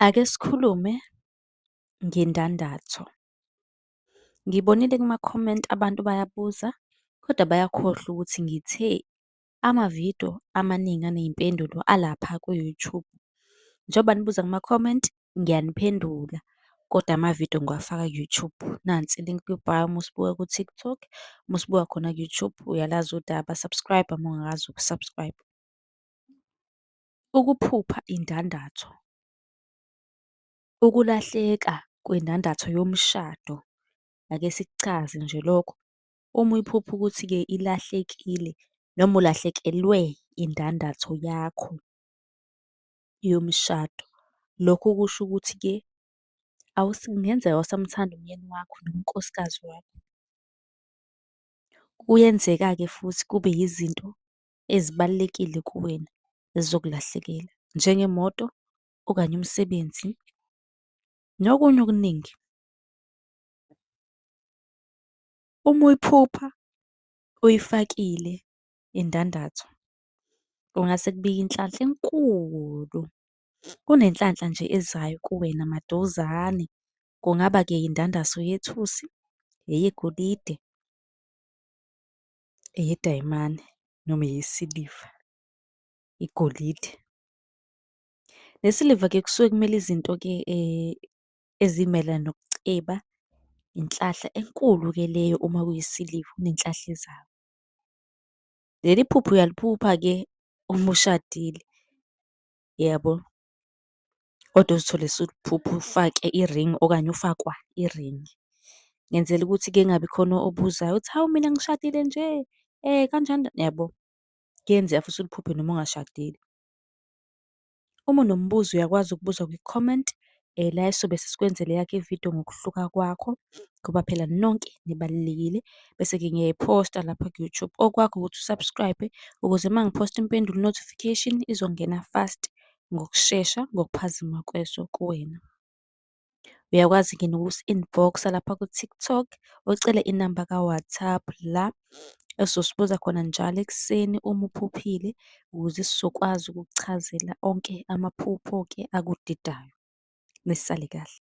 Ake sikhulume ngendandatho. Ngibonile kuma-comment abantu bayabuza, kodwa bayakhohlwa ukuthi ngithe amavidiyo amaningi aney'mpendulo alapha ku-YouTube. Njengoba nibuza kuma-comment, ngiyaniphendula, kodwa amavidiyo ngiwafaka ku-YouTube. Nansi i-link kwi-bio uma usubuka ku-TikTok, uma usubuka khona ku-YouTube uyalazi udaba, subscribe-a uma ungakazi uku-subscribe. Ukuphupha indandatho. Ukulahleka kwendandatho yomshado. Ake sikuchaze nje lokho. Uma uyiphupha ukuthi-ke ilahlekile noma ulahlekelwe indandatho yakho yomshado. Lokho kusho ukuthi-ke kungenzeka awusamthandi umyeni wakho noma unkosikazi wakho. Kuyenzeka-ke futhi kube yizinto ezibalulekile kuwena ezizokulahlekela, njengemoto okanye umsebenzi nokunye okuningi. Uma uyiphupha uyifakile indandatho, kungase kubike inhlanhla enkulu. Kunenhlanhla nje ezayo kuwena maduzane. Kungaba-ke indandatho yethusi, eyegolide, eyedayimane noma eyesiliva, igolide. Le siliva-ke kusuke kumele izinto-ke ezimayelana nokuceba, inhlahla enkulu-ke leyo uma kuyisiliva, kunenhlahla ezayo. Leli phupho uyaliphupha-ke uma ushadile, yabo. Kodwa uzithole usuliphupha ufake i-ring okanye ufakwa i-ring. Ngenzela ukuthi-ke kungabi khona obuzayo uthi, hawu mina ngishadile nje, kanjani, yabo. Kuyenzeka futhi uliphuphe noma ungashadile. Uma unombuzo uyakwazi ukubuza kwi-comment, la esizobe sesikwenzela eyakho ividiyo ngokuhluka kwakho, ngoba phela nonke nibalulekile. Bese-ke ngiyayiphosta lapha ku-YouTube. Okwakho ukuthi u-subscribe ukuze uma ngiphosta impendulo i-notification izongena fast, ngokushesha, ngokuphamisa kweso kuwena. Uyakwazi-ke nokusi-inbox-a lapha ku-TikTok, ucele inamba ka-WhatsApp la esizosibuza khona njalo ekuseni uma uphuphile, ukuze sizokwazi ukukuchazela onke amaphupho-ke akudidayo. Nisale kahle.